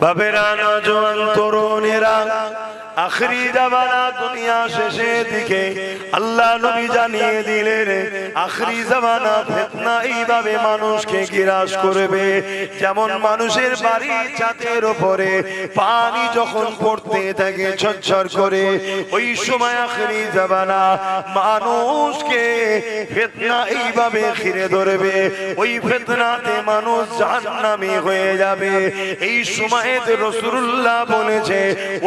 বাবেরা নওজোয়ান তরুণেরা আখরি জামানা দুনিয়া শেষের দিকে আল্লাহ নবী জানিয়ে দিলেন আখরি জামানা ফিতনা এইভাবে মানুষকে গ্রাস করবে যেমন মানুষের বাড়ির ছাদের উপরে পানি যখন পড়তে থাকে ঝরঝর করে ওই সময় আখরি জামানা মানুষকে ফিতনা এইভাবে ঘিরে ধরবে ওই ফিতনাতে মানুষ জাহান্নামী হয়ে যাবে। এই সময় রাসূলুল্লাহ বলেছে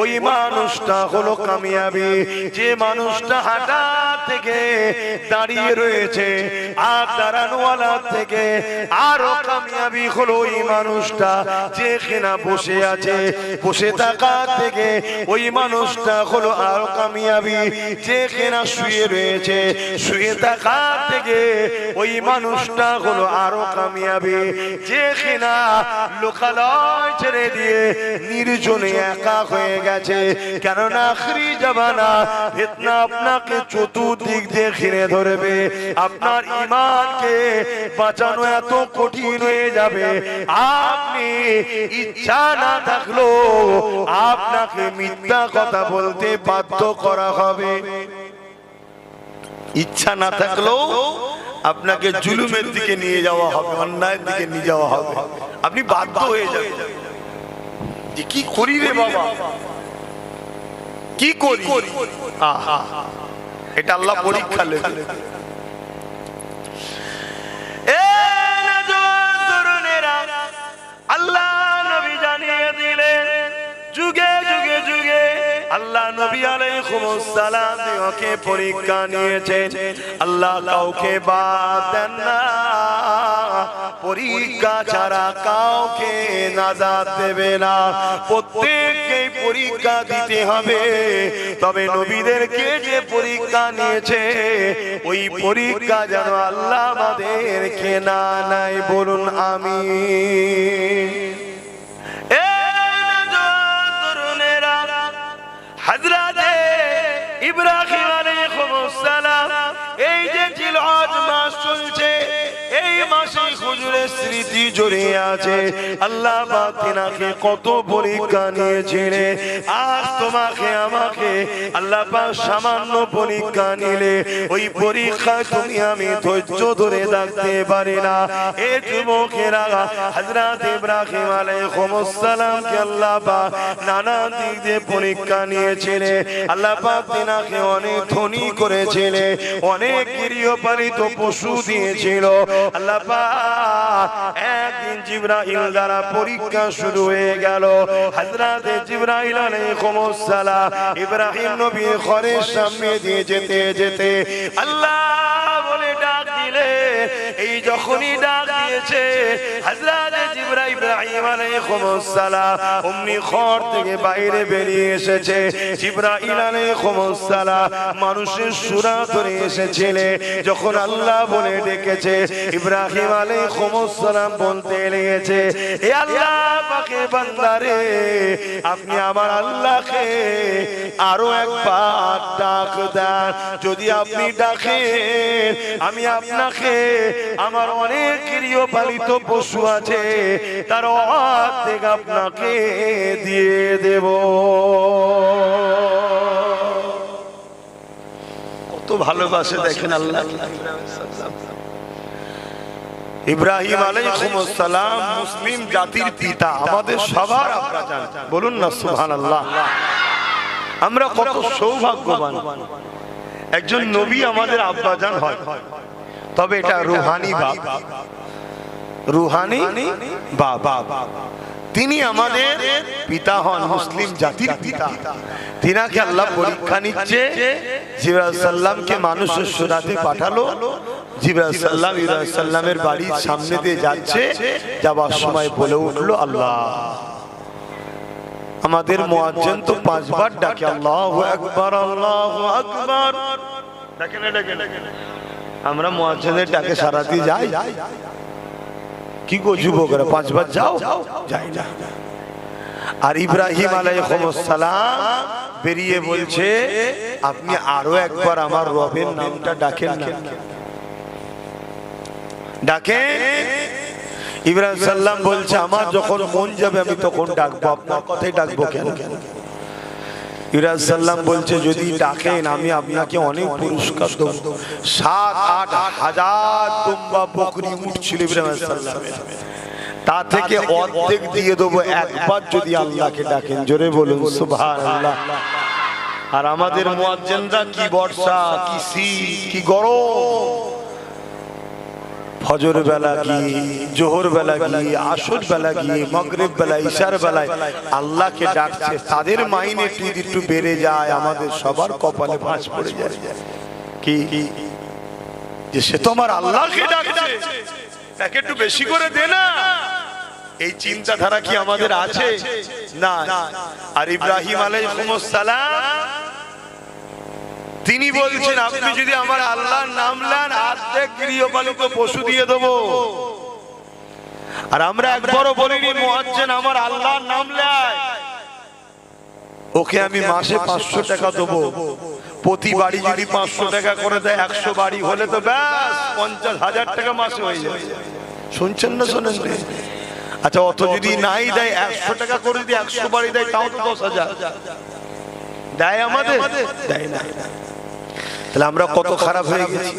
ওই মানুষটা হলো কামিয়াবি যে মানুষটা হাঁটা থেকে দাঁড়িয়ে রয়েছে আর দাঁড়ানোওয়ালা থেকে আরো কামিয়াবি হলো ওই মানুষটা যে কিনা বসে আছে বসে থাকা থেকে ওই মানুষটা হলো আরো কামিয়াবি যে কিনা শুয়ে রয়েছে শুয়ে থাকা থেকে ওই মানুষটা হলো আরো কামিয়াবি যে কিনা লোকালয় ছেড়ে দিয়ে নির্জনে একা হয়ে গেছে। কেননা আখরি জামানা ফিতনা আপনাকে চতুর্দিক দিয়ে ঘিরে ধরবে, আপনার ঈমানকে বাঁচানো এত কঠিন হয়ে যাবে আপনি ইচ্ছা না থাকলেও আপনাকে মিথ্যা কথা বলতে বাধ্য করা হবে। ইচ্ছা না থাকলেও আপনাকে জুলুমের দিকে নিয়ে যাওয়া হবে, অন্যায়ের দিকে নিয়ে যাওয়া হবে, আপনি বাধ্য হয়ে যাবেন যে কি করি রে বাবা, কি করি। এটা আল্লাহ পরীক্ষা নেবেন। আল্লাহ নবী জানিয়ে দিলেন যুগে যুগে যুগে আল্লাহ নবী আলাইহিস সালাম দিওকে পরীক্ষা নিয়েছেন। আল্লাহ কাউকে বাদ দেন না, পরীক্ষা ছাড়া কাউকে নাজাত দেবে না, প্রত্যেককে পরীক্ষা দিতে হবে। তবে নবীদেরকে যে পরীক্ষা নিয়েছে ওই পরীক্ষা যেন আল্লাহ আমাদেরকে না নাই, বলুন আমিন। হযরতে ইব্রাহিম আলাইহিস সালাম এই যে জিলহজ মাস চলছে এই মাসে হুজুরের স্মৃতি জড়িয়ে আছে। আল্লাহ পাক তিনাকে কত পরীক্ষা নিয়েছিলেন, আজ তোমাকে আমাকে আল্লাহ পাক সামান্য পরীক্ষা নিলে ওই পরীক্ষায় তুমি আমি ধৈর্য ধরে থাকতে পারি না। এই যুবকেরা হযরত ইব্রাহিম আলাইহিস সালামকে আল্লাহ পাক নানা দিক দিয়ে পরীক্ষা নিয়েছিলেন। আল্লাহ পাক তিনাকে অনেক ধনী করেছিলেন, অনেক গৃহপালিত পশু দিয়েছিল। আল্লাহ পাক একদিন জিবরাইল দ্বারা পরীক্ষা শুরু হয়ে গেল। হযরত জিবরাইল আলাইহিস সালাম ইব্রাহিম নবীর ঘরের সামনে দিয়ে যেতে যেতে আল্লাহ বলে ডাক দিলে, এই যখনই ডাক দিয়েছে হযরত জিবরাইল ইব্রাহিম আলাইহিস সালাম অমনি ঘর থেকে বাইরে বেরিয়ে এসেছে। জিবরাইল আলাইহিস সালাম মানুষের সূরা ধরে এসেছিলেন। যখন আল্লাহ বলে ডেকেছে ইব্রাহিম আলাইহিস সালাম বলতে লেগেছে, হে আল্লাহ পাকের বান্দারে আপনি আমার আল্লাহকে আরো একবার ডাক দেন। যদি আপনি ডাকেন আমি আপনাকে আমার অনেক গৃহপালিত পশু আছে তার অর্ধেক আপনাকে দিয়ে দেব। কত ভালোবাসে দেখেন আল্লাহ। ইব্রাহিম আলাইহিস সালাম মুসলিম জাতির পিতা, আমাদের সবার আপনারা জানেন, বলুন না সুবহানাল্লাহ। আমরা কত সৌভাগ্যবান, একজন নবী আমাদের আব্বাজান হয়, তবে এটা রুহানি বাবা, রুহানি বাবা। তিনি আমাদের পিতা হন, মুসলিম জাতির পিতা। তিনাকে আল্লাহ পরীক্ষা নিচ্ছে। জিবরাইল সাল্লামকে মানুষের সুরাতে পাঠালো। জিবরাইল সাল্লাম ইব্রাহিম সাল্লামের বাড়ির সামনে দিয়ে যাচ্ছে, যাবার সময় বলে উঠলো আল্লাহ। আমাদের মুয়াজ্জিন তো 5 বার ডাকে আল্লাহু আকবার আল্লাহু আকবার, ডাকেন ডাকেন। আমরা মুয়াজ্জিনের ডাকে সারাতে যাই কি গো যুবকরা? 5 বার যাও, যাই না। আর ইব্রাহিম আলাইহিস সালাম বেরিয়ে বলছে আপনি আরো একবার আমার রবের নামটা ডাকেন না, ডাকেন। ইব্রাহিম সাল্লাম বলছে আমার যখন মন যাবে আমি তখন ডাকবো, আপনার কথাই ডাকবো কেন? ইব্রাহিম সাল্লাম বলছে যদি ডাকেন আমি আপনাকে অনেক পুরস্কার দেব। 7-8 হাজার দুম্বা বকরি উট ছিল ইব্রাহিম সাল্লামের, তা থেকে অর্ধেক দিয়ে দেবো একবার যদি আল্লাহকে ডাকেন। জোরে বলুন সুবহানাল্লাহ। আর আমাদের মুয়াজ্জিনরা কি বর্ষা, কি শীত, কি গরম, ফজর বেলা কি, জোহর বেলা কি, আসর বেলা কি, মাগরিব বেলা, ইশার বেলায় আল্লাহকে ডাকছে, তাদের মাইনে একটু বেড়ে যায়, আমাদের সবার কপালে ভাঁজ পড়ে যায় কি যে সে তোমার আল্লাহকে ডাকছে, তাকে একটু বেশি করে দে না। এই চিন্তাধারা কি আমাদের আছে? না। আর ইব্রাহিম আলাইহিস সালাম তিনি বলছেন আপনি যদি আমার আল্লাহর নাম নেন অর্ধেক গৃহপালিত পশু দিয়ে দেবো। আর আমরা একবারও বলিনি মুয়াজ্জিন আমার আল্লাহর নাম নেয় ওকে আমি মাসে 500 টাকা দেবো। প্রতি বাড়ি যদি 500 টাকা করে দেয় 100 বাড়ি হলে তো ব্যাস 50,000 টাকা মাসে হয়ে যাবে। শুনছেন না শোনেন? আচ্ছা অত যদি নাই দেয় 100 টাকা করে দিয়ে 100 বাড়ি দেয় তাও তো 10,000 দেয় আমাদের, দেয় না। তাহলে আমরা কত খারাপ হয়ে গেছি।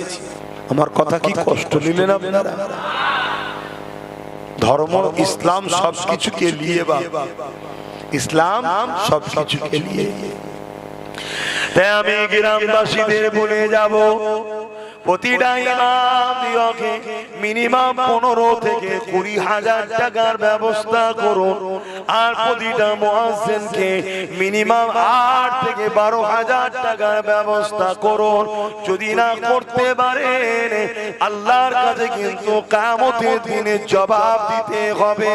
আমার কথা কি কষ্ট নিলেন আপনারা? ধর্ম ইসলাম সবকিছুকে নিয়ে, বাবা ইসলাম সবকিছুকে নিয়ে। তাই আমি গ্রামবাসীদের বলে যাব প্রতিটা ইমাম দিওকে মিনিমাম 15 থেকে 20,000 টাকার ব্যবস্থা করুন। আর প্রতিটা মুয়াজ্জিনকে মিনিমাম 8 থেকে 12,000 টাকার ব্যবস্থা করুন। যদি না করতে পারেন আল্লাহর কাছে কিন্তু কিয়ামতের দিনে জবাব দিতে হবে।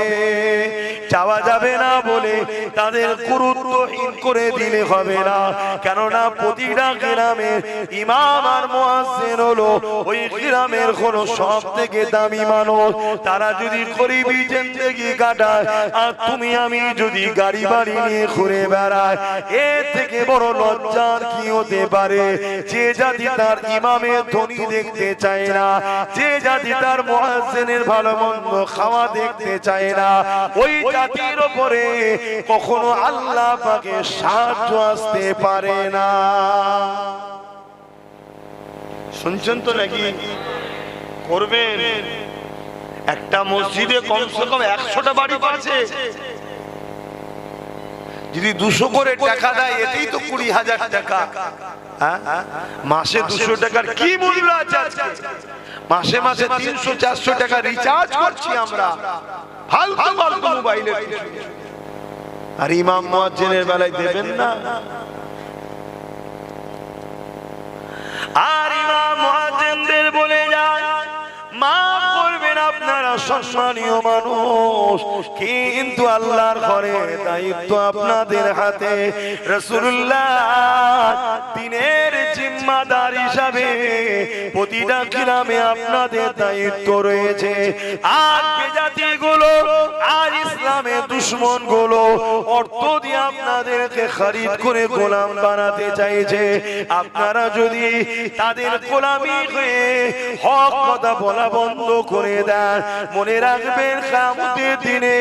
চাওয়া যাবে না বলে তাদের গুরুত্বহীন করে দিলে হবে না, কেননা প্রতিটা গ্রামের ইমাম আর মুয়াজ্জিন ওই গ্রামের হলো সব থেকে দামি মানুষ। তারা যদি গরিবী জিন্দেগি কাটায় আর তুমি আমি যদি গাড়ি বাড়ি নিয়ে ঘুরে বেড়ায়, এর থেকে বড় লজ্জার কি হতে পারে? যে জাতি তার ইমামের ধনী দেখতে চায় না, যে জাতি তার মুয়াজ্জিনের ভালো মন্দ খাওয়া দেখতে চায় না, ওই জাতির উপরে কখনো আল্লাহ পাকের সাহায্য আসতে পারে না। শুনছেন তো নাকি? করবেন। একটা মসজিদে কমসে কম 100টা বাড়ি আছে, যদি 200 করে টাকা দেয় এতেই তো 20,000 টাকা। মাসে 200 টাকার কি মূল্য আছে? মাসে মাসে 300-400 টাকা রিচার্জ করছি আমরা ফালতু ফালতু মোবাইলে। আর ইমাম মুয়াজ্জিনের বেলায় দেবেন না। আর ইমাম মুয়াজ্জিনদের বলে যায় মাফ করবেন আপনারা সম্মানীয় মানুষ, কিন্তু আল্লাহর ঘরে দায়িত্ব আপনাদের হাতে। রাসূলুল্লাহ দিনের জিম্মাদার হিসাবে প্রতিটা গ্রামে আপনাদের দায়িত্ব রয়েছে। আর জাতিগুলো আর ইসলামের দুশমন গুলো অর্থ দিয়ে আপনাদেরকে খরিদ করে গোলাম বানাতে চাইছে। আপনারা যদি তাদের গোলামি হয়ে হক কথা বলা বন্ধ করে দেন, মনে রাখবেন কিয়ামতের দিনে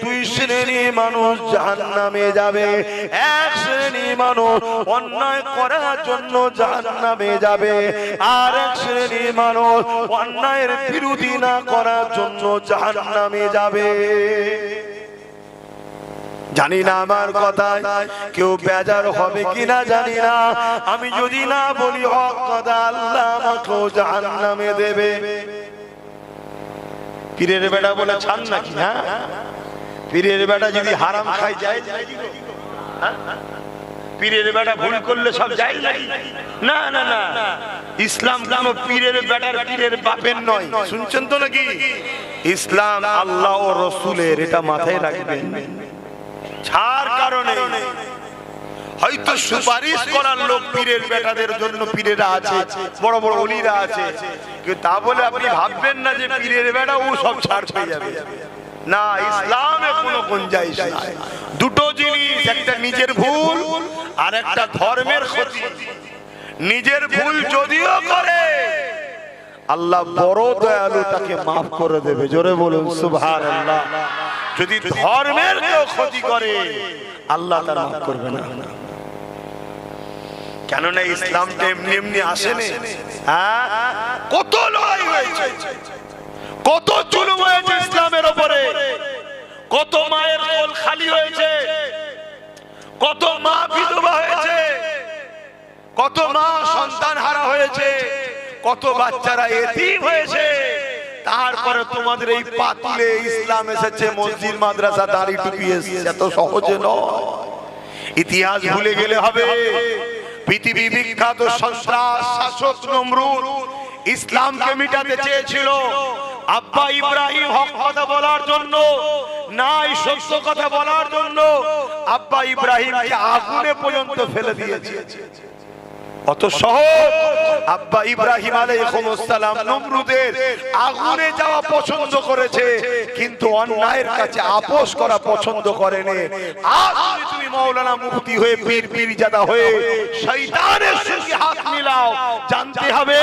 2 শ্রেণীর মানুষ জাহান্নামে যাবে। এক শ্রেণীর মানুষ অন্যায় করার জন্য জাহান্নামে যাবে, আর এক শ্রেণীর মানুষ অন্যায়ের বিরোধী না করার জন্য জাহান্নামে যাবে। জানি না আমার কথায় কেউ বেজার হবে কিনা জানি না। আমি যদি না বলি হক কথা আল্লাহ আমাকে জাহান্নামে দেবে। পীরের বেটা বলে ছাড় নাকি? হ্যাঁ, পীরের বেটা যদি হারাম খায় যায়, পীরের বেটা ভুল করলে সব যায় না। না না না, ইসলাম কোন পীরের বেটার পীরের বাপের নয়। শুনছেন তো নাকি? ইসলাম আল্লাহ ও রাসূলের, এটা মাথায় রাখবেন। ছাড় কারণে হয়তো সুপারিশ করার লোক পীরের বেটাদের জন্য পীরেরা আছে, বড় বড় ওলিরা আছে, কিন্তু তা বলে আপনি ভাববেন না যে পীরের বেটা ও সব ছাড় পেয়ে যাবে। না, ইসলামে কোনো গুঞ্জাইশ নাই। দুটো জিনিস, একটা নিজের ভুল আর একটা ধর্মের ক্ষতি। নিজের ভুল যদিও করে আল্লাহ বড় দয়ালু, তাকে মাফ করে দেবে। জোরে বলুন সুবহানাল্লাহ। যদি ধর্মের কেউ ক্ষতি করে আল্লাহ তার মাফ করবে না, কেননা ইসলামটা এমনি এমনি আসেনি। কত লড়াই হয়েছে, কত জুলুম হয়েছে ইসলামের উপরে, কত মায়ের কোল খালি হয়েছে, কত মা বিধবা হয়েছে, কত মা সন্তান হারা হয়েছে, কত বাচ্চারা এতিম হয়েছে। তারপরে তোমাদের এই পাতিলে ইসলাম এসেছে, মসজিদ মাদ্রাসা দাড়ি টুপি এসেছে, এত সহজে নয়। ইতিহাস ভুলে গেলে হবে। পৃথিবী বিখ্যাত সন্ত্রাস শাসক নমরুদ ইসলামকে মিটাতে চেয়েছিল। আব্বা ইব্রাহিম হক কথা বলার জন্য, নাই সত্য কথা বলার জন্য আব্বা ইব্রাহিমকে আগুনে পর্যন্ত ফেলে দিয়েছে। অত সহজ আব্বা ইব্রাহিম আলাইহিস সালাম নমরুদের আগুনে যাওয়া পছন্দ করেছে, কিন্তু অন্যায়ের কাছে আপোষ করা পছন্দ করেনি। আজ তুমি মাওলানা মুফতি হয়ে পীর পীরজাদা হয়ে শয়তানের সঙ্গে হাত মিলাও, জানতে হবে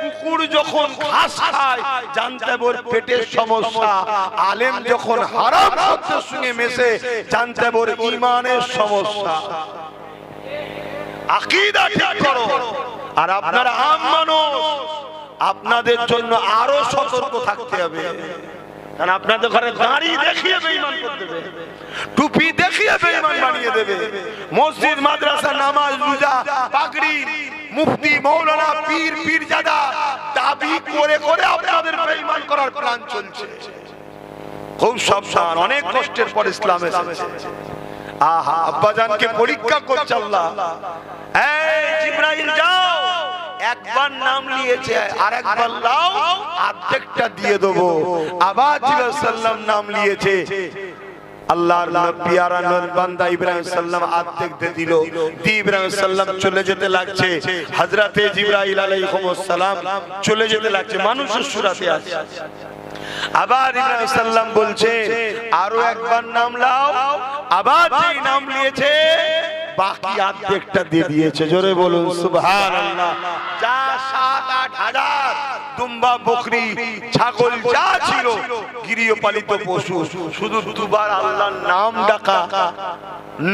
কুকুর যখন ঘাস খায় জানতে হবে ওর পেটের সমস্যা, আলেম যখন হারাম শব্দের সঙ্গে মেশে জানতে হবে ওর ঈমানের সমস্যা। আকীদা ঠিক করো। আর আপনারা আম মানুষ, আপনাদের জন্য আরো সতর্ক থাকতে হবে, কারণ আপনাদের ঘরে দাড়ি দেখিয়ে বেঈমান করে দেবে, টুপি দেখিয়ে বেঈমান বানিয়ে দেবে। মসজিদ মাদ্রাসা নামাজ রোজা পাগড়ি মুফতি মাওলানা পীর পীরজাদা দাবি করে করে আপনাদের বেঈমান করার প্ল্যান চলছে। খুব সাবধান, অনেক কষ্টের পর ইসলাম এসেছে। আহা, আব্বাজানকে পরীক্ষা করছে আল্লাহ। এই জিবরাইল যাও, একবার নাম নিয়েছে আর একবার লাও, অর্ধেকটা দিয়ে দেবো। আবার জিবরাইল সাল্লাম নাম নিয়েছে, আল্লাহর পিয়ারা বান্দা ইব্রাহিম সাল্লাম অর্ধেক দিয়ে দিল। ইব্রাহিম সাল্লাম চলে যেতে লাগছে, হযরতে জিবরাইল আলাইহিস সালাম চলে যেতে লাগছে, মানুষের সুরাতে আছে। আবার ইব্রাহিম সাল্লাম বলছে আরো একবার নাম লাও, আবার যেই নাম নিয়েছে বাকি অর্ধেকটা দিয়ে দিয়েছে। জোরে বলুন সুবহানাল্লাহ। যা ৭-৮ হাজার দুম্বা বকরি ছাগল যা ছিল গৃহপালিত পশু, শুধু দুবার আল্লাহর নাম ডাকা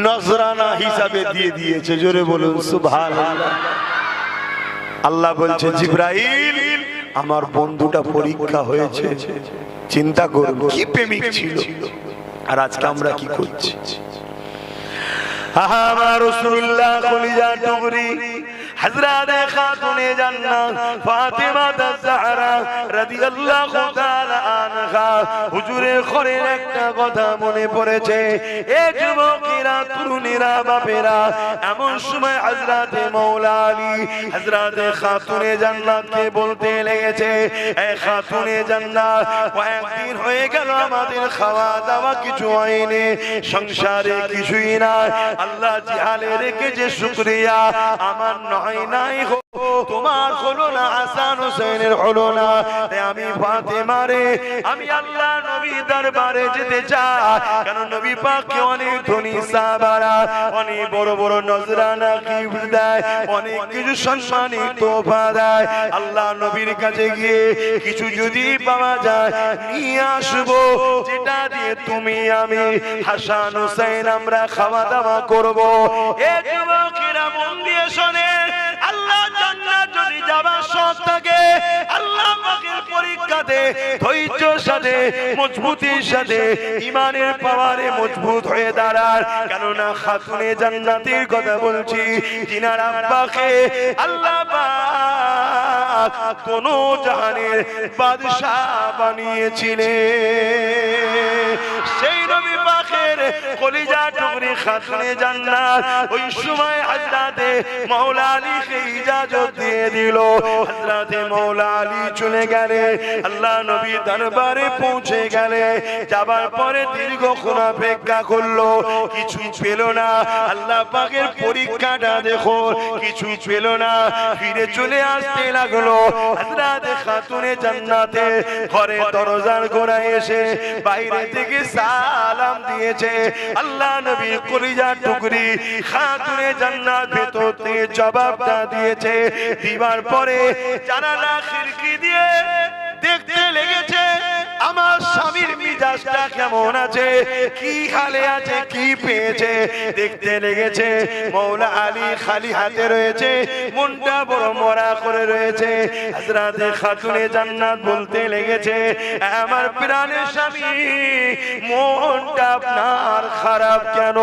নজরানা হিসাবে দিয়ে দিয়েছে। জোরে বলুন সুবহানাল্লাহ। আল্লাহ বলছে জিবরাইল আমার বন্ধুটা পরীক্ষা হয়েছে, চিন্তা করুন কি প্রেমিক ছিল, আর আজকে আমরা কি করছি। আমার রাসূলুল্লাহ খলিজা টুকরি হযরতে খাতুনে জান্নাত ফাতিমা আয-জাহরা রাদিয়াল্লাহু তাআলা আনহা হুজুরের ঘরের একটা কথা মনে পড়েছে। এ যুবকেরা, তরুণীরা, বাপেরা, এমন সময় হযরতে মাওলা আলী হযরতে খাতুনে জান্নাতকে বলতে লেগেছে, এ খাতুনে জান্নাত, কয়েকদিন হয়ে গেল আমাদের খাওয়া দাওয়া কিছু হয়নি, সংসারে কিছুই না, আল্লাহ জিহালে রেখেছে শুকরিয়া, আমার নয় নাই তোমার হলো না, হাসান হুসাইনের হলো না, আমি ফাতেমারে আমি আল্লাহ নবী দরবারে যেতে চাই, কারণ নবী পাককে অনেক ধনী সাহাবারা অনেক বড় বড় নজরানা গিফট দেয়, অনেক কিছু সম্মানিত তোফা দেয়। আল্লাহ নবীর কাছে গিয়ে কিছু যদি পাওয়া যায় নিয়ে আসবো, যেটা দিয়ে তুমি আমি হাসান হুসাইন আমরা খাওয়া দাওয়া করবো। এ যুবকেরা মন দিয়ে শোনে, আল্লাহ জান্নাত যদি যাবার শখ থাকে, আল্লাহ পাকের পরীক্ষাতে ধৈর্যের সাথে মজবুতির সাথে ঈমানের পাওয়ারে মজবুত হয়ে দাঁড়ান। কেননা খাতুনে জান্নাতের কথা বলছি, যিনার আব্বাকে আল্লাহ পাক কোন জাহানের বাদশা বানিয়েছিলেন, সেই নবী পাকের কলিজা টুকরি খাতুনে জান্নাত ওই সময় হযরতে মাওলা আলীকে ইজাজত দিয়ে দিল। হযরতে মাওলা আলী চলে গেলে, আল্লাহ নবী দরবারে পৌঁছে গেলে, যাবার পরে দীর্ঘক্ষণ অপেক্ষা করলো, কিছু পেল না। আল্লাহ পাকের পরীক্ষাটা দেখো, কিছু পেল না, ফিরে চলে আসতে লাগলো। হযরতে খাতুনে জান্নাতে ঘরে দরজার গোড়ায় এসে বাইরে থেকে সালাম দিয়েছে। আল্লাহ নবী কলিজার টুকরি খাতুনে জান্নাত ভেতর থেকে জবাবটা দিয়েছে। দিবার পরে জানালা খিড়কি দিয়ে দেখতে লেগেছে আমার স্বামীর মিজাজটা কেমন আছে, কি হালে আছে, কি পেয়েছে। দেখতে লেগেছে মৌলা আলী খালি হাতে রয়েছে, মনটা বড় মরা করে রয়েছে। হযরতে খাতুনে জান্নাত বলতে লেগেছে, আমার প্রাণের স্বামী মনটা আপনার খারাপ কেন?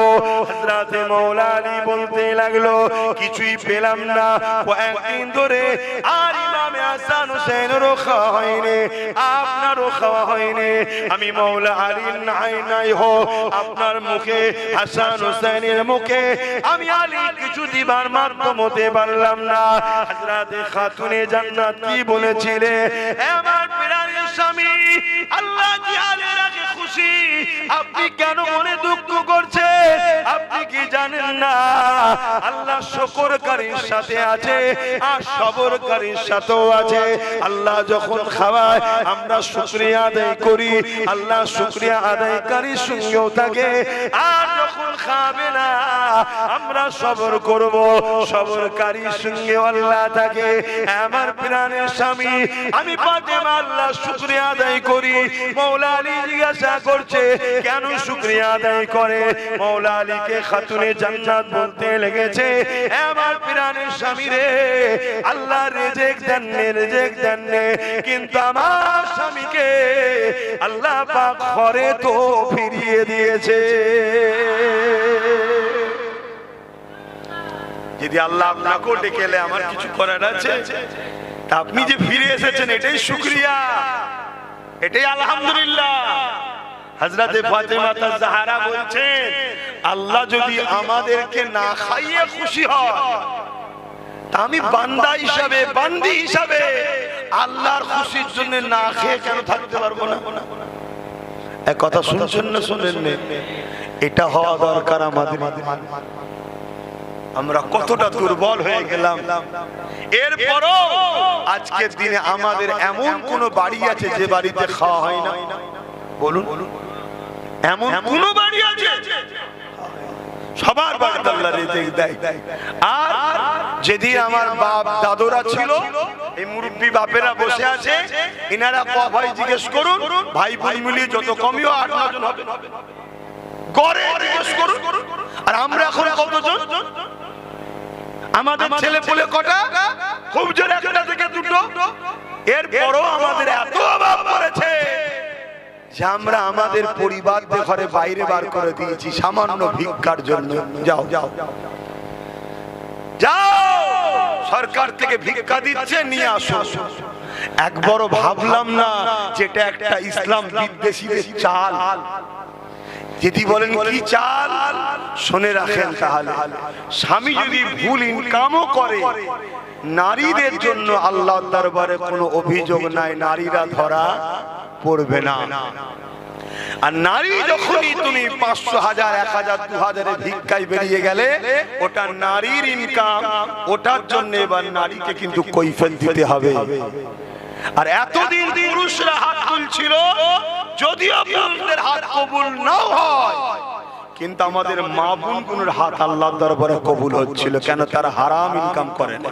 হযরতে মৌলা আলী বলতে লাগলো, কিছুই পেলাম না কয়েকদিন ধরে, আর ইমামে হাসান হুসাইনেরও খাওয়া হয়নি, আপনারও খাওয়া হয়নি। আমি মৌলা আলীর নাই নাই হো আপনার মুখে, হাসান হুসাইনের মুখে আমি আলী কিছু দিবার মাধ্যম হতে পারলাম না। হযরতে খাতুনে জান্নাত কি বলেছিলে, আমার প্রাণের স্বামী আল্লাহ জিহাদের আগে খুশি, আপনি কেন মনে দুঃখ করছেন? আপনি কি জানেন না আল্লাহ শুকরকারীর সাথে আছে আর সবরকারীর সাথেও আছে। আল্লাহ যখন খাওয়ায় আমরা শুকরিয়া আদায় করি, আল্লাহ শুকরিয়া আদায়কারীর সঙ্গেও থাকে, আর যখন খাবে না আমরা সবর করব, সবরকারীর সঙ্গেও আল্লাহ থাকে। আমার প্রাণের স্বামী আমি ফাতেমা আল্লাহ শুকরিয়া আদায় করি। মৌলা আলী জিজ্ঞাসা করছে কেন শুকরিয়া আদায় করে? মৌলা আলীকে খাতুনে জান্নাত বলতে লেগেছে, আমার প্রাণের স্বামী রে, আল্লাহ রিজিক দেননি, রিজিক দেননি, কিন্তু আমার স্বামীকে আল্লাহ পাক ঘরে তো ফিরিয়ে দিয়েছে। যদি আল্লাহ আপনাকেও ডেকে এলে আমার কিছু করার আছে, আপনি যে ফিরে এসেছেন এটাই শুকরিয়া, এটাই আলহামদুলিল্লাহ। হযরতে ফাতেমা তাজহারা বলছেন, আল্লাহ যদি আমাদেরকে না খাইয়ে খুশি হয়, আমি বান্দা হিসাবে, বান্দি হিসাবে আল্লাহর খুশির জন্য না খেয়ে কেন থাকতে পারবো না? এক কথা শুনছেন না শুনেন না, এটা হওয়া দরকার আমাদের। আমরা কতটা দুর্বল হয়ে গেলাম। এরপরও আজকের দিনে আমাদের এমন কোন বাড়ি আছে যে বাড়িতে খাওয়া হয় না? বলুন, এমন কোন বাড়ি আছে? সবার বাড়িতে আল্লাহ রিজিক দেয়। আর যেদিন আমার বাপ দাদুরা ছিল, এই মুরব্বি বাপেরা বসে আছে, ইনারা ক ভাই জিজ্ঞেস করুন, ভাই বোন মিলিয়ে যত কমই 8-9 জন হবে, গড়ে জিজ্ঞেস করুন। আর আমরা এখন কতজন? আমাদের ছেলে পুলে কটা? খুব জোরে একটা থেকে দুটো। এরপরও আমাদের এত অভাব পড়েছে যে আমরা আমাদের পরিবারদের ঘরে বাইরে বার করে দিয়েছি সামান্য ভিক্ষার জন্য। যাও যাও যাও, সরকার থেকে ভিক্ষা দিচ্ছে, নিয়ে আসো। একবারও ভাবলাম না যেটা একটা ইসলাম বিদ্বেষীদের চাল। যদি বলেন কি চাল, শুনে রাখেন তাহলে, স্বামী যদি ভুল ইনকামও করে, নারীদের জন্য আল্লাহর দরবারে কোনো অভিযোগ নাই, নারীরা ধরা পড়বে না। আর নারী যখনই তুমি 500, 1000, 1000, 2000 ভিক্ষায় বেরিয়ে গেলে, ওটা নারীর ইনকাম, ওটার জন্য এবার নারীকে কিন্তু কৈফিয়ত দিতে হবে। আর এতদিন পুরুষরা হাত তুলছিল, যদিও পুরুষদের হাত কবুল নাও হয়, কিন্তু আমাদের মা বোনগুলোর হাত আল্লাহর দরবারে কবুল হচ্ছিল। কেন? তারা হারাম ইনকাম করে না,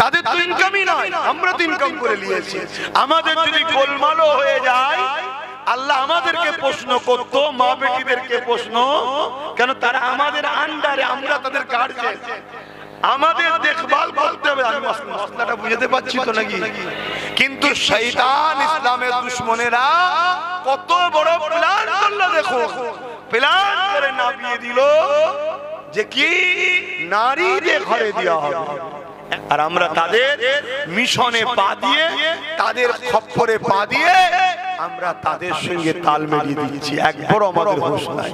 তাদের তো ইনকামই নয়, আমরা তো ইনকাম করে নিয়েছি। আমাদের যদি গোলমালও হয়ে যায়, আল্লাহ আমাদেরকে প্রশ্ন করতো, মা বেটিদেরকে প্রশ্ন, কেন? তারা আমাদের আন্ডারে, আমরা তাদের গার্জিয়ান, আমাদের দেখভাল করতে হবে। আমি মশলাটা বুঝতে পারছি তো নাকি? কিন্তু শয়তান, ইসলামের দুশমনেরা কত বড় প্ল্যান করলো দেখো। প্ল্যান করে নামিয়ে দিল যে কি নারীদের ঘরে দেওয়া হবে, আর আমরা তাদের মিশনে পা দিয়ে, তাদের খপ্পরে পা দিয়ে আমরা তাদের সঙ্গে তাল মিলিয়ে দিচ্ছি। একবার আমাদের হোশ নাই।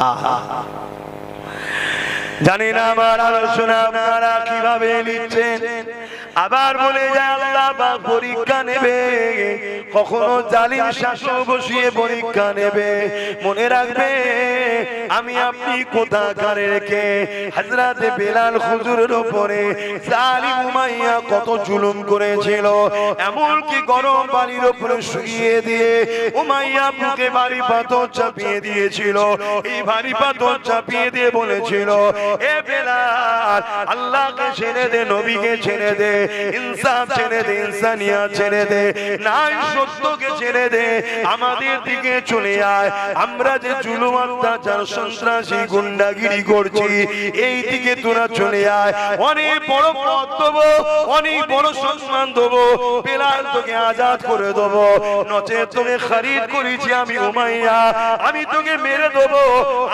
আহা, জানি না আমার আলোচনা আপনারা কিভাবে নিচ্ছেন। আবার বলে যায় আল্লাহ পাক পরীক্ষা নেবে, কখনো জালিম শাসক বসিয়ে পরীক্ষা নেবে। মনে রাখবে আমি আপনি কোথাকার রেখে হযরত বেলাল হুজুরের উপরে জালিম উমাইয়া কত জুলুম করেছিল, এমনকি গরম পানির উপরে শুইয়ে দিয়ে উমাইয়া বুকে ভারী পাথর চাপিয়ে দিয়েছিল। এই ভারী পাথর চাপিয়ে দিয়ে বলেছিল, এ বেলাল আল্লাহকে ছেড়ে দে, নবীকে ছেড়ে দে, ইনসাফ ছেড়ে দে, ইনসানিয়াত ছেড়ে দে, নাই সত্যকে ছেড়ে দে, আমাদের দিকে চলে আয়। আমরা যে জুলুম অত্যাচার সন্ত্রাসী গুন্ডাগিরি করছি এই দিকে তোরা চলে আয়, অনেক বড় পদ দেবো, অনেক বড় সম্মান দেবো, বেলাল তোকে আজাদ করে দেবো, নচেত তোকে খরিদ করেছি আমি উমাইয়া, আমি তোকে মেরে দেবো।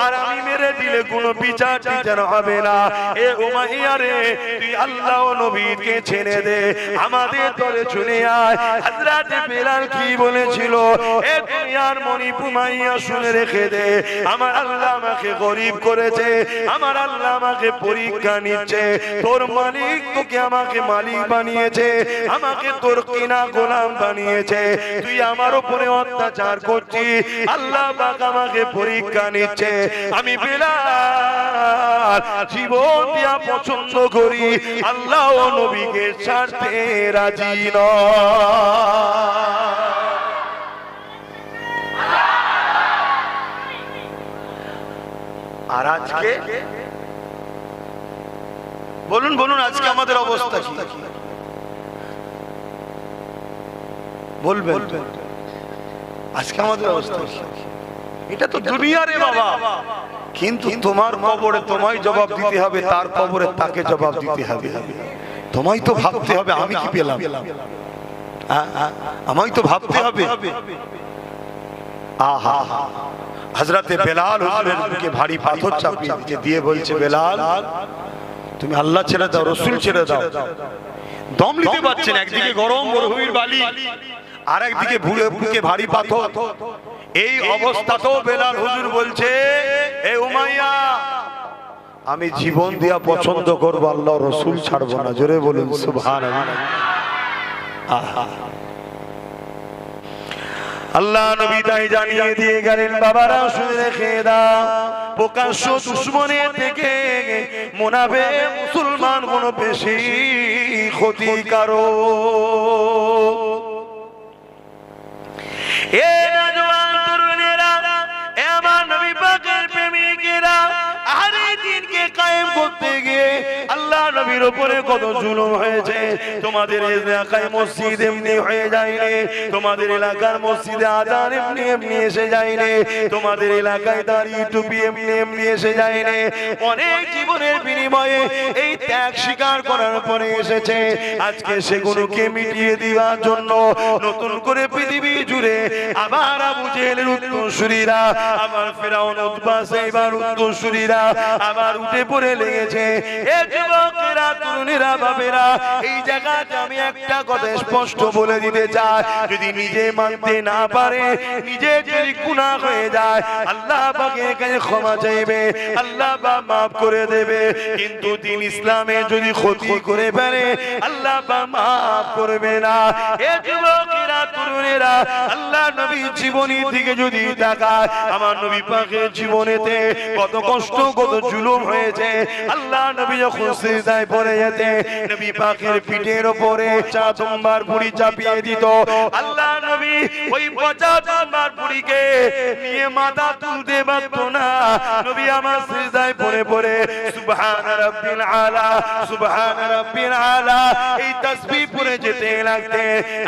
আর আমি মেরে দিলে কোনো বিচার টিচার হবে না। এ উমাইয়া রে, তুই আল্লাহ ও নবীকে ছেড়ে দে, আমাদের দলে চলে আয়। হযরত বেলাল কি বলেছিল, এ দুনিয়ার মনিব উমাইয়া শুনে রেখে দে, আমার আল্লাহ আমাকে গরিব করেছে, আমার আল্লাহ আমাকে পরীক্ষা নিচ্ছে। তোর মালিক তোকে আমাকে মালিক বানিয়েছে, আমাকে তোর কিনা গোলাম বানিয়েছে, তুই আমার উপরে অত্যাচার করছিস, আল্লাহ পাক আমাকে পরীক্ষা নিচ্ছে। আমি বেলাল জীবন দিয়া পছন্দ করি, আল্লাহ ও নবীকে ছাড়তে রাজি নয়। আর আজকে বলুন বলুন আজকে আমাদের অবস্থা কি বলবেন? আজকে আমাদের অবস্থা কি? এটা তো দুনিয়া রে বাবা, কিন্তু তোমার কবরে তোমায় জবাব দিতে হবে, তার কবরে তাকে জবাব দিতে হবে। তোমায় তো ভাবতে হবে আমি কি পেলাম, আমায় তো ভাবতে হবে। আহা, হযরত বেলাল হুজুরের বুকে ভারী পাথর চাপিয়ে দিয়ে বলছে, বেলাল তুমি আল্লাহ ছেড়ে দাও, রাসূল ছেড়ে দাও। দম নিতে পারছেন, একদিকে গরম মরুভূমির বালি, আর একদিকে বুকে ভারী পাথর। এই অবস্থাতেও বেলাল হুজুর বলছে, এ উমাইয়া আমি জীবন দিয়া পছন্দ করব, আল্লাহ রাসূল ছাড়বো না। জোরে বলুন সুবহানাল্লাহ। আহা, আল্লাহ নবী তাই জানিয়ে দিয়ে গেলেন, বাবারা শুনে রেখে দাও, প্রকাশ্য দুশমনের থেকে মুনাফিক মুসলমান কোনো বেশি ক্ষতিকারক। এ নওজওয়ান তরুণেরা, এ আমার নবী পাকের প্রেমিকেরা, আহলে দ্বীনকে কায়েম করতে গিয়ে আল্লাহ নবীর উপরে কত জুলুম হয়েছে। তোমাদের এলাকায় মসজিদ এমনি হয়ে যায়নি, তোমাদের এলাকার মসজিদে আযান এমনি এমনি এসে যায়নি, তোমাদের এলাকায় দাড়ি টুপি এমনি এমনি এসে যায়নি। অনেক জীবনের বিনিময়ে এই ত্যাগ স্বীকার করার পরে এসেছে। আজকে সেগুলোকে মিটিয়ে দেওয়ার জন্য নতুন করে পৃথিবী জুড়ে আবার আবু জেহেলের উত্তরসূরিরা, আবার ফিরাউন উতবা সাইবার উত্তরসূরিরা আবার উঠে পড়ে লেগেছে। এ যুবকেরা, তরুণেরা, বাবেরা, এই জায়গাতে আমি একটা কথা স্পষ্ট বলে দিতে চাই, যদি নিজে মানতে না পারে, নিজে যদি গুনাহ হয়ে যায়, আল্লাহ পাকের কাছে ক্ষমা চাইবে, আল্লাহ পাক মাফ করে দেবে। কিন্তু দিন ইসলামে যদি ক্ষতি করে ফেলে, আল্লাহ পাক মাফ করবে না। এ যুবকেরা, তরুণেরা, আল্লাহ নবীর জীবনীর দিকে যদি তাকায়, আমার নবী পাকের জীবনেতে কত কষ্ট, কত জুলুম হয়েছে। আল্লাহ নবী যখন সিজদায় পড়ে যেতে, নবী পাকের পিঠের উপরে চাঁদম্বার বুড়ি চাপিয়ে দিত। আল্লাহ নবী ওই চাঁদম্বার বুড়িকে নিয়ে মাথা তুলতে পারত না। নবী আমার সিজদায় পড়ে পড়ে সুবহান রাব্বিল আলা, সুবহান রাব্বিল আলা এই তাসবিহ পড়ে যেতে লাগতে।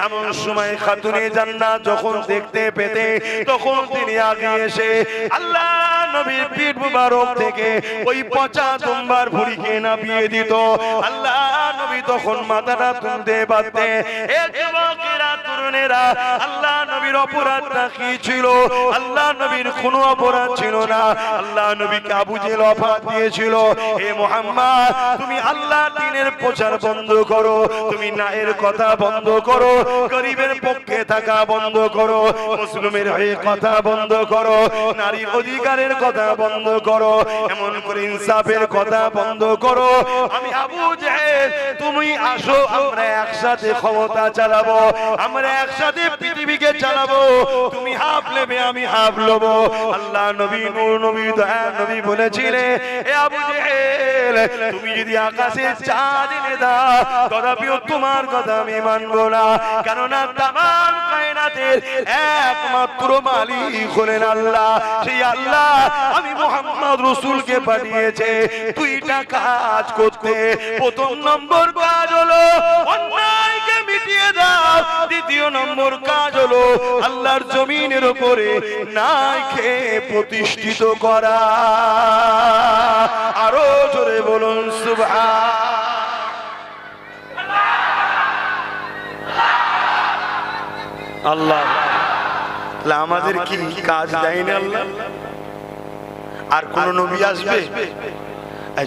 এমন সময় খাতুনে জান্নাত যখন দেখতে পেতে, তখন তিনি আগে এসে আল্লাহ নবীর পিঠ মুবারক থেকে ওই পচা তোমার ভুঁড়িকে নামিয়ে দিত। আল্লাহ নবী তখন মাথাটা তুলতে পারতেন। এ যুবকেরা, তরুণেরা, আল্লাহ নবীর অপরাধটা কি ছিল? আল্লাহ নবীর কোনো অপরাধ ছিল না। আল্লাহ নবীকে আবু জেহেল অফার দিয়েছিল, হে মুহাম্মদ তুমি আল্লাহর দ্বীনের প্রচার বন্ধ করো, তুমি ন্যায়ের কথা বন্ধ করো, গরিবের পক্ষে থাকা বন্ধ করো, মুসলিমের হয়ে কথা বন্ধ করো, নারীর অধিকারের কথা বন্ধ করো, এমন করে ইনসাফের কথা বন্ধ করো। আমি আবু জেহেল তুমি আসো আমরা একসাথে ক্ষমতা চালাবো, আমরা একসাথে পৃথিবীকে চালাবো। তুমি হাফ নেবে, আমি হাফ নেবো। আল্লাহ নবী নূর নবী দয়া নবী বলেছিলেন, এ আবু জেহেল, তুমি যদি আকাশের চাঁদ এনে দাও তথাপিও তোমার কথা আমি মানবো না, কেননা তামাম কায়নাতের একমাত্র মালিক হলেন আল্লাহ। সেই আল্লাহ আমি মুহাম্মদ রাসূলকে পাঠিয়েছে দুইটা কাজ করতে। প্রথম নম্বর কাজ হলো অন্যায়কে মিটিয়ে দাও, দ্বিতীয় নম্বর কাজ হলো আল্লাহর জমিনের উপরে ন্যায়কে প্রতিষ্ঠিত করা। আরো জোরে বলুন সুবহান। আল্লাহ আমাদের কি কাজ দেয়নি আল্লাহ? আর কোন নবী আসবে?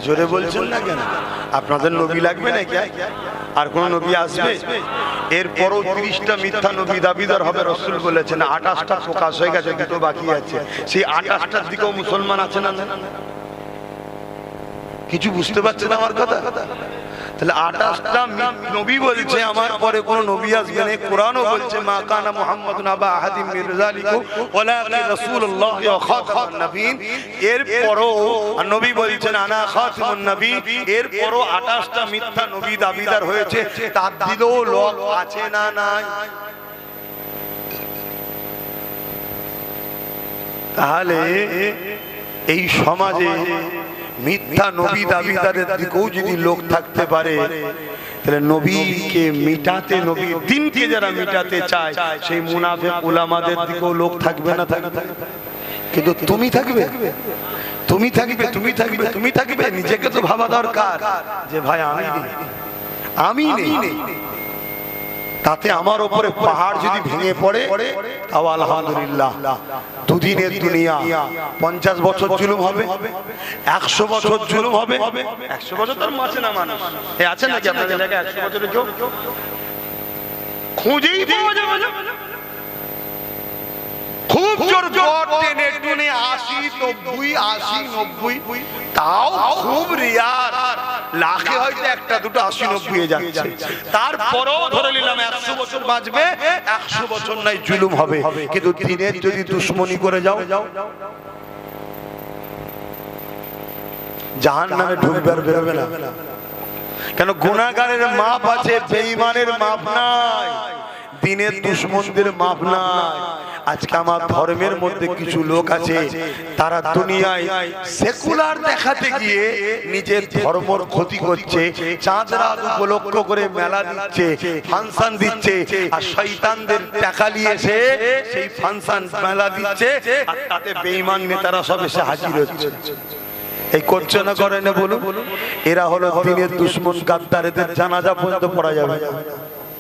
জোরে বলছেন না কেন? আপনাদের নবী লাগবে নাকি? আর কোন নবী আসবে? এরপরও 30টা মিথ্যা নবী দাবিদার হবে। রাসূল বলেছেন 28টা প্রকাশ হয়ে গেছে, দুটো বাকি আছে। সেই 28টার দিকেও মুসলমান আছে না? কিছু বুঝতে পারছেন আমার কথা? তাহলে 28টা নবী বলছে আমার পরে কোন নবী আসবে না। কোরআনও বলছে মা কানা মুহাম্মাদুন আবা আহাদিম মির রিজালিকুম ওয়ালাকিন রাসূলুল্লাহ ওয়া খাতামুন নবিয়্যিন। এরপরও নবী বলছেন আনা খাতামুন নবী। এরপরও 28টা মিথ্যা নবী দাবিদার হয়েছে, তার দিলেও লোক আছে না নাই? তাহলে এই সমাজে মিথ্যা নবী দাবিদারের দিকেও যদি লোক থাকতে পারে, তাহলে নবীকে মিটাতে, নবীর দিনকে যারা মিটাতে চায় সেই মুনাফিক উলামাদের দিকেও লোক থাকবে না? থাকবে। কিন্তু তুমি থাকবে, তুমি থাকবে, তুমি থাকবে, তুমি থাকবে। নিজেকে তো ভাবা দরকার যে ভাই আমি নেই, তাতে আমার উপরে পাহাড় যদি ভেঙে পড়ে তাও আলহামদুলিল্লাহ। দুদিনের দুনিয়া 50 বছর জুলুম হবে, 100 বছর জুলুম হবে। 100 বছর তার মাঝে না মানুষ আছে নাকি আপনাদের এলাকায়? 100 বছরের কেউ খুঁজেই পাওয়া যাবে না। খুব জোর জোর টেনে টুনে 80 90 80 90, তাও খুব রিয়ার, লাখে হয়তো একটা দুটো 80 90 যাচ্ছে। তারপরেও ধরে নিলাম 100 বছর বাঁচবে, 100 বছর নাই জুলুম হবে। কিন্তু দিনের যদি দুশ্মনী করে যাও, জাহান্নামে ঢুকবে আর বেরোবে না। কেন? গুনাহগারের মাপ আছে, বেঈমানের মাপ নাই, দিনের দুশ্মনদের মাপ নাই। আজকে আমার ধর্মের মধ্যে কিছু লোক আছে, তারা দুনিয়ায় সেকুলার দেখাতে গিয়ে নিজের ধর্মের ক্ষতি করছে। চাঁদ রাত উপলক্ষ করে মেলা দিচ্ছে, ফাংশন দিচ্ছে, আর শয়তানদের টাকা নিয়েছে সেই ফাংশন মেলা দিচ্ছে, আর তাতে বেঈমান নেতারা সব এসে হাজির হচ্ছে। এই করছে না করে না বলুন? এরা হলো দিনের দুশ্মন, গাদ্দার। এদের জানাজা পর্যন্ত পড়া যাবে না,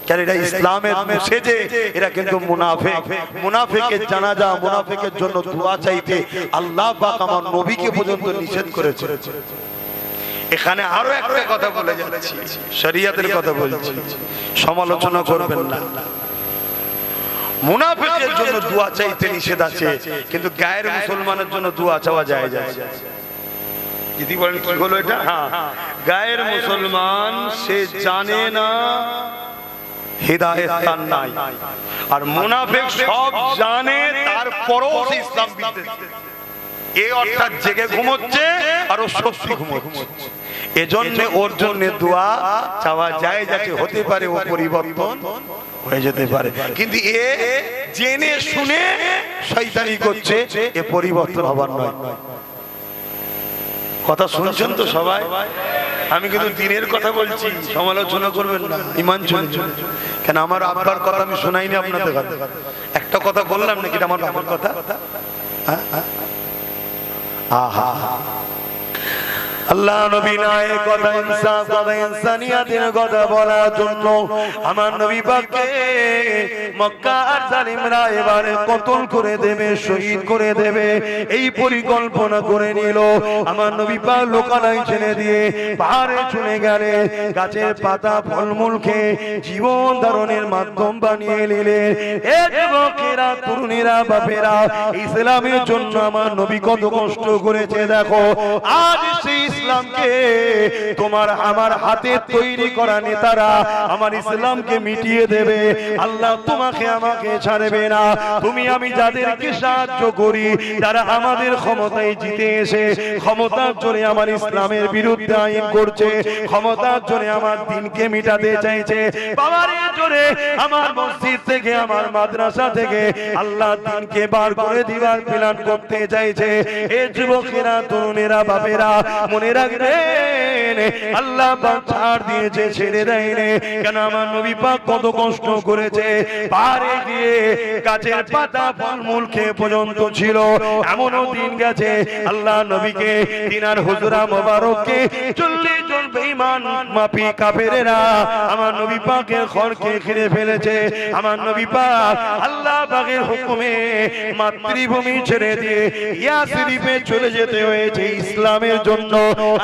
কারণ এরা ইসলামের সেজে, এরা কিন্তু মুনাফিক। মুনাফিকের জানাজা, মুনাফিকের জন্য দোয়া চাইতে আল্লাহ পাক আমার নবীকে পর্যন্ত নিষেধ করেছে। এখানে আরো একটা কথা বলে যাচ্ছি, শরীয়তের কথা বলছি, সমালোচনা করবেন না। মুনাফিকের জন্য দোয়া চাইতে নিষেধ আছে, কিন্তু গায়ের মুসলমানের জন্য দোয়া চাওয়া যায়। যদি বলেন কি হলো এটা? হ্যাঁ, গায়ের মুসলমান সে জানে না হিদায়াত তার নাই, আর মুনাফিক সব জানে তারপরও সে ইসলাম বিদ্বেষী। এই অর্থাৎ জেগে ঘুমোচ্ছে আর ও সত্যি ঘুমোচ্ছে। এজন্য ওর জন্য দোয়া চাওয়া যায়, যাতে হতে পারে ও পরিবর্তন হয়ে যেতে পারে। কিন্তু এ জেনে শুনে শয়তানি করছে, এ পরিবর্তন হবার নয়। কথা শুনছেন তো সবাই? আমি কিন্তু দিনের কথা বলছি, সমালোচনা করবেন না, ঈমান শুনছেন। কেন আমার আব্বার কথা আমি শোনাইনি আপনাদের কাছে? একটা কথা বললাম নাকি আমার বাবার কথা? আহা, আল্লাহ নবী নাই কথা, ইনসাফ কথা, ইনসানিয়াতের কথা বলার জন্য আমার নবী পাককে মক্কার জালিমরা এবারে কতল করে দেবে, শহীদ করে দেবে, এই পরিকল্পনা করে নিল। আমার নবী পাক লোকালয় ছেড়ে দিয়ে পাহাড়ে চলে গেলে, গাছের পাতা ফলমূল খেয়ে জীবন ধারণের মাধ্যম বানিয়ে নিলেন। এ যুবকেরা, তরুণীরা, বাপেরা, ইসলামের জন্য আমার নবী কত কষ্ট করেছে দেখো। আজ সেই ইসলামকে তোমার আমার হাতে তৈরি করা নেতারা আমার ইসলামকে মিটিয়ে দেবে। আল্লাহ তোমাকে আমাকে ছাড়বে না। তুমি আমি যাদেরকে সাহায্য করি তারা আমাদের ক্ষমতায় জিতে এসে ক্ষমতার জোরে আমার ইসলামের বিরুদ্ধে আইন করছে, ক্ষমতার জোরে আমার দিনকে মিটাতে চাইছে, পাওয়ারের জোরে আমার মসজিদ থেকে আমার মাদ্রাসা থেকে আল্লাহ দিনকে বার করে দিবার প্ল্যান করতে চাইছে। এ যুবকেরা, তরুণেরা, বাপেরা মনে রাখবেন আল্লাহ পাক ছাড় দিয়েছে, ছেড়ে দেয়নি। কেন আমার নবী পাক কত কষ্ট করেছে, পাহাড়ে গিয়ে গাছের পাতা ফলমূল খেয়ে পর্যন্ত ছিল। এমনও দিন গেছে আল্লাহ নবীকে তিনার হুজরা মোবারককে 40 জন বেঈমান মাফি কাফেরেরা আমার নবী পাকের ঘরকে ঘিরে ফেলেছে। আমার নবী পাক আল্লাহ পাকের হুকুমে মাতৃভূমি ছেড়ে দিয়ে ইয়াসরিফে চলে যেতে হয়েছে ইসলামের জন্য।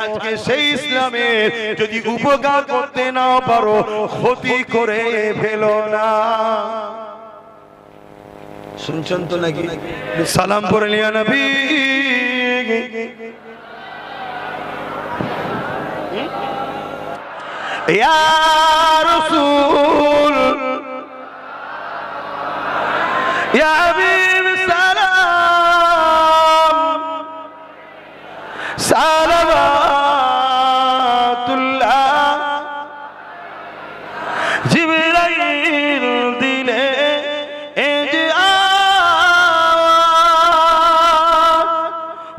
আজকে সেই ইসলামের যদি উপকার করতে না পারো, ক্ষতি করে ফেলো না। শুনছেন তো নাকি? সালাম পড়ে লিয়া নবী। ইয়া রাসূল ইয়া হাবিব সালাম সালাওয়াতুল্লাহ। জিবরাইল দিলে এই যে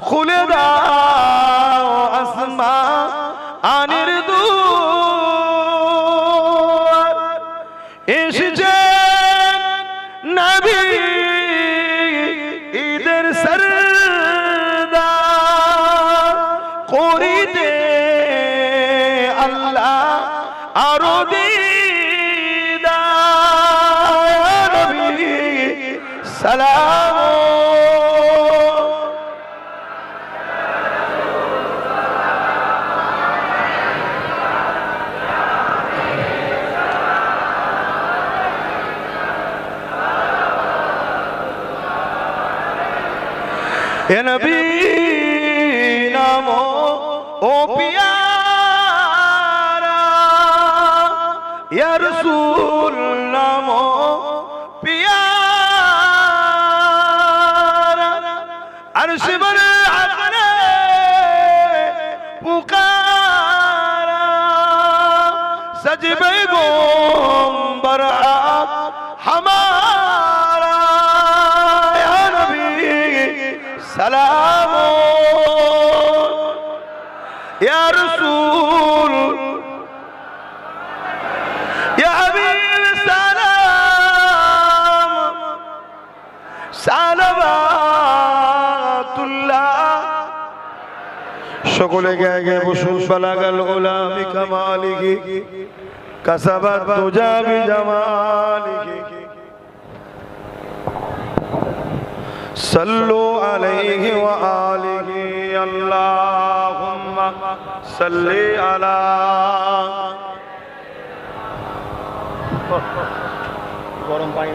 খুলে দাও আসমানের দুয়ার, এসেছে নবী ঈদের সরদার করিতে আল্লাহ আরো দিদার। নবী সালাম এ নবী নামো ও পিয়ারা, ইয়া রাসূল নামো পিয়ারা। আরশ বর আপনে পুকারা, সজবে গোম্বর আপ हमारा। या नबी सलाम या रसूल या हबीब सलाम सालवातुल्लाह। সকলে গায়ে গায়ে বসুন। বালাগাল উলা বিকামালিহি কাসাবাত তুজা বিজামালিহি। सल्लु अलैहि व आलिहि अल्लाहुम्मा सल्लि अला। गरम पानी